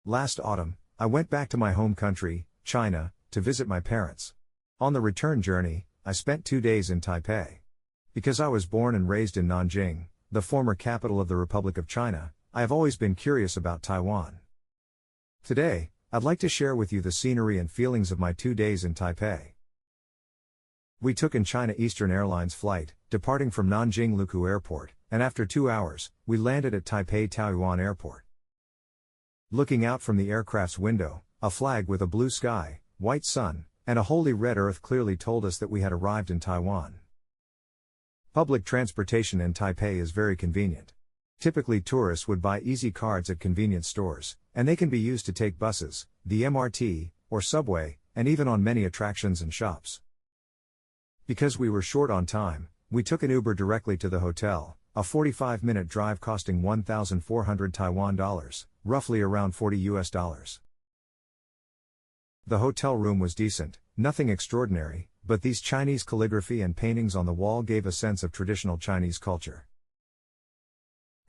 Last autumn, I went back to my home country, China, to visit my parents. On the return journey, I spent 2 days in Taipei. Because I was born and raised in Nanjing, the former capital of the Republic of China, I have always been curious about Taiwan. Today, I'd like to share with you the scenery and feelings of my 2 days in Taipei. We took in China Eastern Airlines flight, departing from Nanjing Lukou Airport, and after 2 hours, we landed at Taipei Taoyuan Airport. Looking out from the aircraft's window, a flag with a blue sky, white sun, and a holy red earth clearly told us that we had arrived in Taiwan. Public transportation in Taipei is very convenient. Typically tourists would buy easy cards at convenience stores, and they can be used to take buses, the MRT, or subway, and even on many attractions and shops. Because we were short on time, we took an Uber directly to the hotel, a 45-minute drive costing 1,400 Taiwan dollars, roughly around $40. The hotel room was decent, nothing extraordinary, but these Chinese calligraphy and paintings on the wall gave a sense of traditional Chinese culture.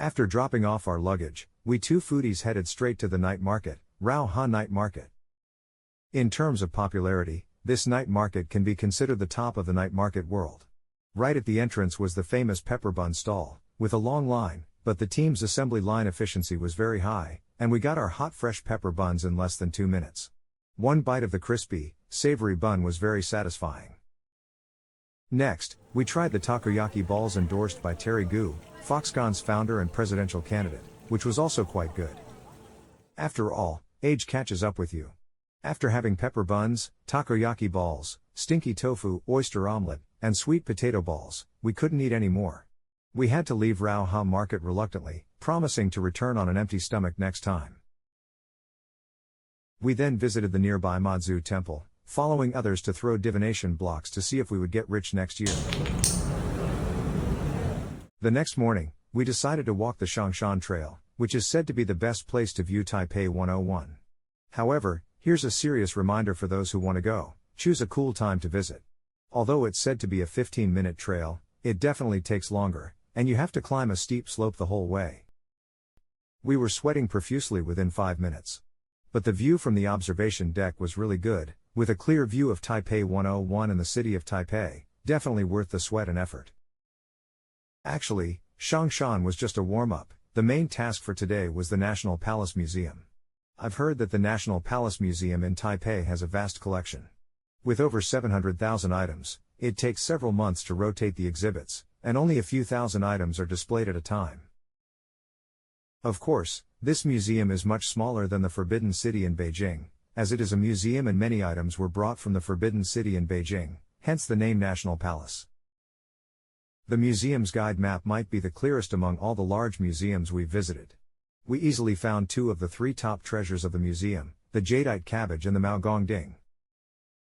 After dropping off our luggage, we two foodies headed straight to the night market, Raohe Night Market. In terms of popularity, this night market can be considered the top of the night market world. Right at the entrance was the famous pepper bun stall, with a long line, but the team's assembly line efficiency was very high, and we got our hot fresh pepper buns in less than 2 minutes. One bite of the crispy, savory bun was very satisfying. Next, we tried the takoyaki balls endorsed by Terry Gu, Foxconn's founder and presidential candidate, which was also quite good. After all, age catches up with you. After having pepper buns, takoyaki balls, stinky tofu, oyster omelet, and sweet potato balls, we couldn't eat any more. We had to leave Raohe Market reluctantly, promising to return on an empty stomach next time. We then visited the nearby Mazu Temple, following others to throw divination blocks to see if we would get rich next year. The next morning, we decided to walk the Shangshan Trail, which is said to be the best place to view Taipei 101. However, here's a serious reminder for those who want to go: choose a cool time to visit. Although it's said to be a 15-minute trail, it definitely takes longer, and you have to climb a steep slope the whole way. We were sweating profusely within 5 minutes. But the view from the observation deck was really good, with a clear view of Taipei 101 and the city of Taipei, definitely worth the sweat and effort. Actually, Shangshan was just a warm-up. The main task for today was the National Palace Museum. I've heard that the National Palace Museum in Taipei has a vast collection. With over 700,000 items, it takes several months to rotate the exhibits, and only a few thousand items are displayed at a time. Of course, this museum is much smaller than the Forbidden City in Beijing, as it is a museum and many items were brought from the Forbidden City in Beijing, hence the name National Palace. The museum's guide map might be the clearest among all the large museums we've visited. We easily found 2 of the 3 top treasures of the museum, the jadeite cabbage and the Maogongding.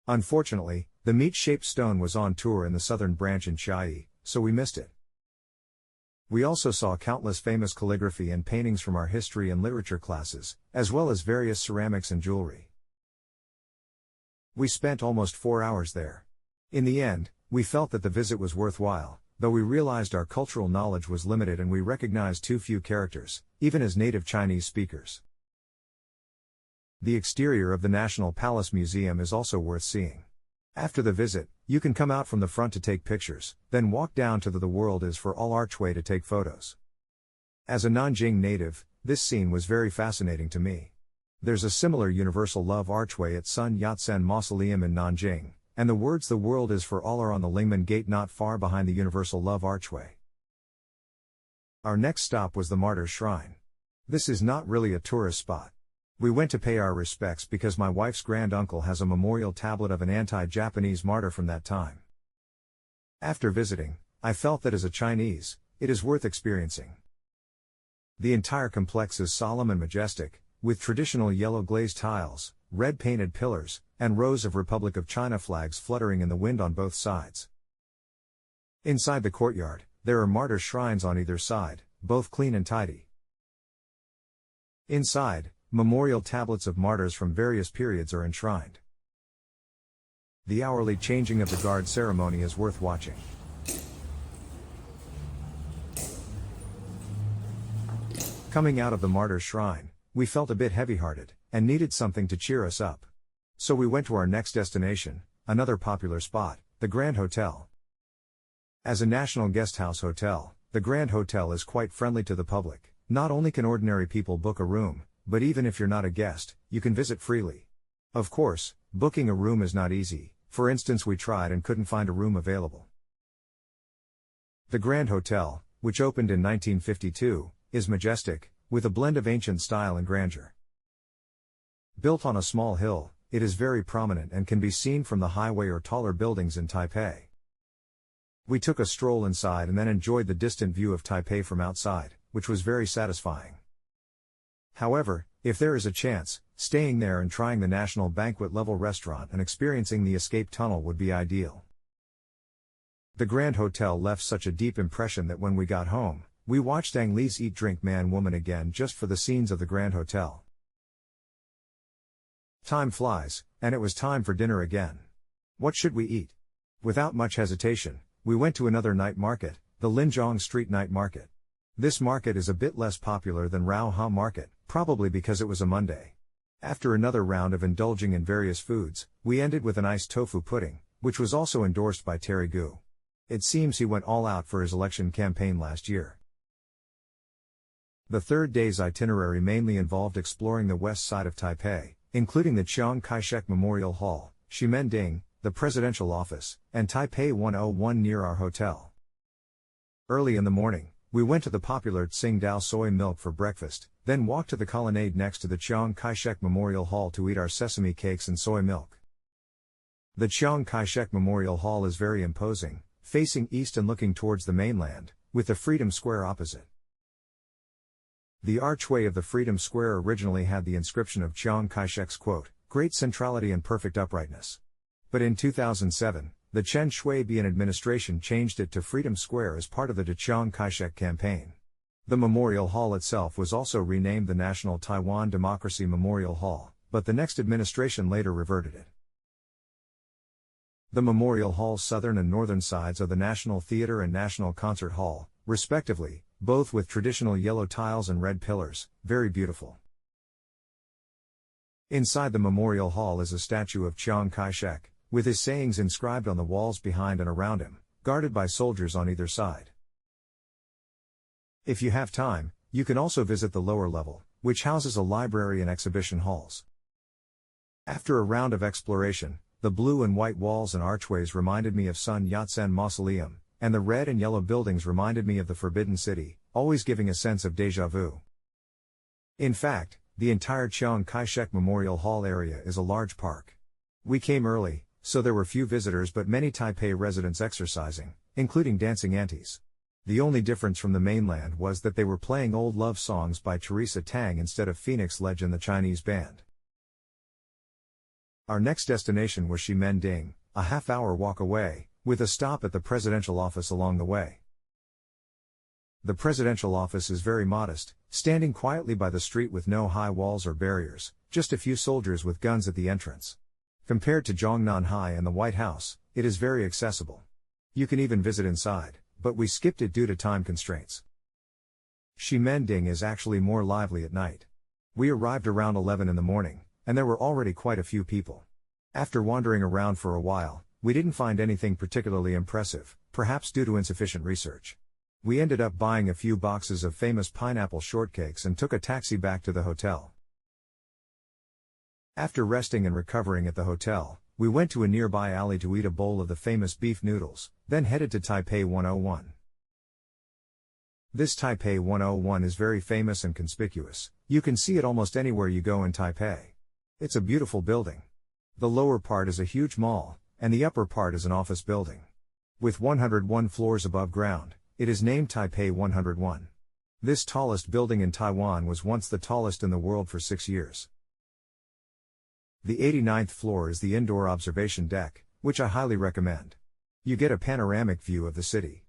Unfortunately, the meat-shaped stone was on tour in the southern branch in Chiayi, so we missed it. We also saw countless famous calligraphy and paintings from our history and literature classes, as well as various ceramics and jewelry. We spent almost 4 hours there. In the end, we felt that the visit was worthwhile, though we realized our cultural knowledge was limited and we recognized too few characters, even as native Chinese speakers. The exterior of the National Palace Museum is also worth seeing. After the visit, you can come out from the front to take pictures, then walk down to the World is for All archway to take photos. As a Nanjing native, this scene was very fascinating to me. There's a similar Universal Love archway at Sun Yat-Sen Mausoleum in Nanjing, and the words "The World is for All" are on the Lingmen Gate not far behind the Universal Love archway. Our next stop was the Martyrs Shrine. This is not really a tourist spot. We went to pay our respects because my wife's granduncle has a memorial tablet of an anti-Japanese martyr from that time. After visiting, I felt that as a Chinese, it is worth experiencing. The entire complex is solemn and majestic, with traditional yellow glazed tiles, red painted pillars, and rows of Republic of China flags fluttering in the wind on both sides. Inside the courtyard, there are martyr shrines on either side, both clean and tidy. Inside, memorial tablets of martyrs from various periods are enshrined. The hourly changing of the guard ceremony is worth watching. Coming out of the Martyrs Shrine, we felt a bit heavy-hearted, and needed something to cheer us up. So we went to our next destination, another popular spot, the Grand Hotel. As a national guesthouse hotel, the Grand Hotel is quite friendly to the public. Not only can ordinary people book a room, but even if you're not a guest, you can visit freely. Of course, booking a room is not easy. For instance, we tried and couldn't find a room available. The Grand Hotel, which opened in 1952, is majestic, with a blend of ancient style and grandeur. Built on a small hill, it is very prominent and can be seen from the highway or taller buildings in Taipei. We took a stroll inside and then enjoyed the distant view of Taipei from outside, which was very satisfying. However, if there is a chance, staying there and trying the national banquet-level restaurant and experiencing the escape tunnel would be ideal. The Grand Hotel left such a deep impression that when we got home, we watched Ang Lee's Eat Drink Man Woman again just for the scenes of the Grand Hotel. Time flies, and it was time for dinner again. What should we eat? Without much hesitation, we went to another night market, the Linjiang Street Night Market. This market is a bit less popular than Raohe Market, probably because it was a Monday. After another round of indulging in various foods, we ended with an iced tofu pudding, which was also endorsed by Terry Gu. It seems he went all out for his election campaign last year. The third day's itinerary mainly involved exploring the west side of Taipei, including the Chiang Kai-shek Memorial Hall, Ximending, the Presidential Office, and Taipei 101 near our hotel. Early in the morning, we went to the popular Tsingtao soy milk for breakfast, then walked to the colonnade next to the Chiang Kai-shek Memorial Hall to eat our sesame cakes and soy milk. The Chiang Kai-shek Memorial Hall is very imposing, facing east and looking towards the mainland, with the Freedom Square opposite. The archway of the Freedom Square originally had the inscription of Chiang Kai-shek's quote, "Great centrality and perfect uprightness." But in 2007, the Chen Shui-bian administration changed it to Freedom Square as part of the Chiang Kai-shek campaign. The Memorial Hall itself was also renamed the National Taiwan Democracy Memorial Hall, but the next administration later reverted it. The Memorial Hall's southern and northern sides are the National Theatre and National Concert Hall, respectively, both with traditional yellow tiles and red pillars, very beautiful. Inside the Memorial Hall is a statue of Chiang Kai-shek, with his sayings inscribed on the walls behind and around him, guarded by soldiers on either side. If you have time, you can also visit the lower level, which houses a library and exhibition halls. After a round of exploration, the blue and white walls and archways reminded me of Sun Yat-sen Mausoleum, and the red and yellow buildings reminded me of the Forbidden City, always giving a sense of déjà vu. In fact, the entire Chiang Kai-shek Memorial Hall area is a large park. We came early, so there were few visitors but many Taipei residents exercising, including dancing aunties. The only difference from the mainland was that they were playing old love songs by Teresa Tang instead of Phoenix Legend the Chinese band. Our next destination was Ximending, a half-hour walk away, with a stop at the presidential office along the way. The presidential office is very modest, standing quietly by the street with no high walls or barriers, just a few soldiers with guns at the entrance. Compared to Zhongnanhai and the White House, it is very accessible. You can even visit inside, but we skipped it due to time constraints. Ximending is actually more lively at night. We arrived around 11 in the morning, and there were already quite a few people. After wandering around for a while, we didn't find anything particularly impressive, perhaps due to insufficient research. We ended up buying a few boxes of famous pineapple shortcakes and took a taxi back to the hotel. After resting and recovering at the hotel, we went to a nearby alley to eat a bowl of the famous beef noodles, then headed to Taipei 101. This Taipei 101 is very famous and conspicuous. You can see it almost anywhere you go in Taipei. It's a beautiful building. The lower part is a huge mall, and the upper part is an office building. With 101 floors above ground, it is named Taipei 101. This tallest building in Taiwan was once the tallest in the world for 6 years. The 89th floor is the indoor observation deck, which I highly recommend. You get a panoramic view of the city.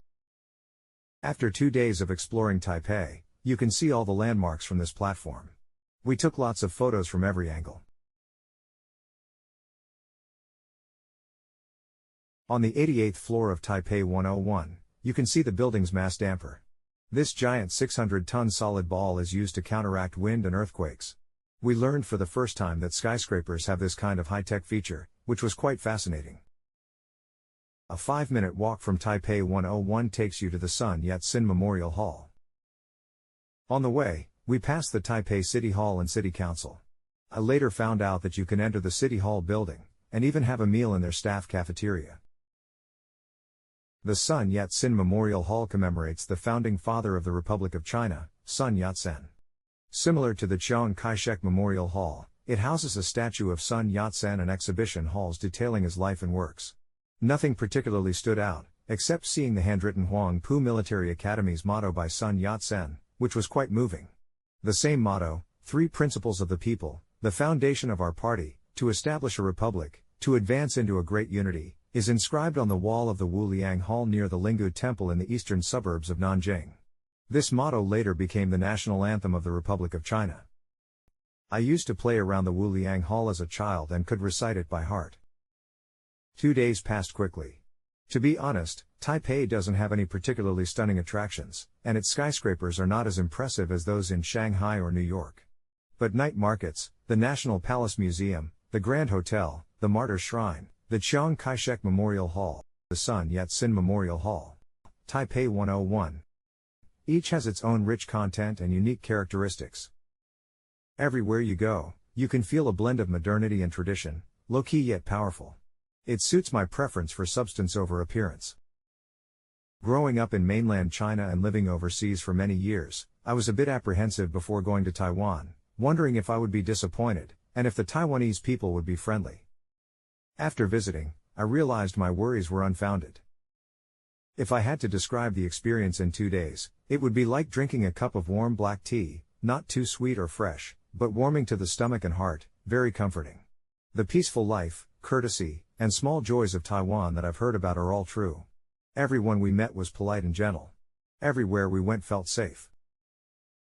After 2 days of exploring Taipei, you can see all the landmarks from this platform. We took lots of photos from every angle. On the 88th floor of Taipei 101, you can see the building's mass damper. This giant 600-ton solid ball is used to counteract wind and earthquakes. We learned for the first time that skyscrapers have this kind of high-tech feature, which was quite fascinating. A 5-minute walk from Taipei 101 takes you to the Sun Yat-Sen Memorial Hall. On the way, we passed the Taipei City Hall and City Council. I later found out that you can enter the City Hall building, and even have a meal in their staff cafeteria. The Sun Yat-Sen Memorial Hall commemorates the founding father of the Republic of China, Sun Yat-sen. Similar to the Chiang Kai-shek Memorial Hall, it houses a statue of Sun Yat-sen and exhibition halls detailing his life and works. Nothing particularly stood out, except seeing the handwritten Huang Pu Military Academy's motto by Sun Yat-sen, which was quite moving. The same motto, 3 principles of the people, the foundation of our party, to establish a republic, to advance into a great unity, is inscribed on the wall of the Wuliang Hall near the Linggu Temple in the eastern suburbs of Nanjing. This motto later became the national anthem of the Republic of China. I used to play around the Wuliang Hall as a child and could recite it by heart. 2 days passed quickly. To be honest, Taipei doesn't have any particularly stunning attractions, and its skyscrapers are not as impressive as those in Shanghai or New York. But night markets, the National Palace Museum, the Grand Hotel, the Martyrs Shrine, the Chiang Kai-shek Memorial Hall, the Sun Yat-Sen Memorial Hall, Taipei 101. Each has its own rich content and unique characteristics. Everywhere you go, you can feel a blend of modernity and tradition, low-key yet powerful. It suits my preference for substance over appearance. Growing up in mainland China and living overseas for many years, I was a bit apprehensive before going to Taiwan, wondering if I would be disappointed, and if the Taiwanese people would be friendly. After visiting, I realized my worries were unfounded. If I had to describe the experience in 2 days, it would be like drinking a cup of warm black tea, not too sweet or fresh, but warming to the stomach and heart, very comforting. The peaceful life, courtesy, and small joys of Taiwan that I've heard about are all true. Everyone we met was polite and gentle. Everywhere we went felt safe.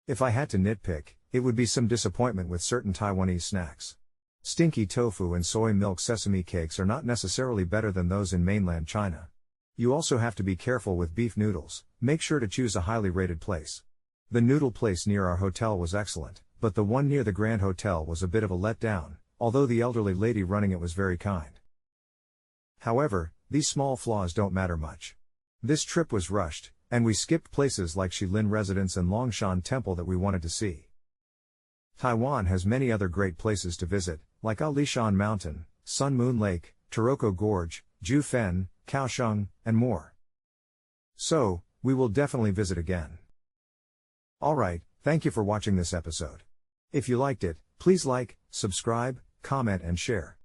If I had to nitpick, it would be some disappointment with certain Taiwanese snacks. Stinky tofu and soy milk sesame cakes are not necessarily better than those in mainland China. You also have to be careful with beef noodles, make sure to choose a highly rated place. The noodle place near our hotel was excellent, but the one near the Grand Hotel was a bit of a letdown, although the elderly lady running it was very kind. However, these small flaws don't matter much. This trip was rushed, and we skipped places like Shilin Residence and Longshan Temple that we wanted to see. Taiwan has many other great places to visit, like Alishan Mountain, Sun Moon Lake, Taroko Gorge, Jufen, Kaohsiung, and more. So, we will definitely visit again. Alright, thank you for watching this episode. If you liked it, please like, subscribe, comment and share.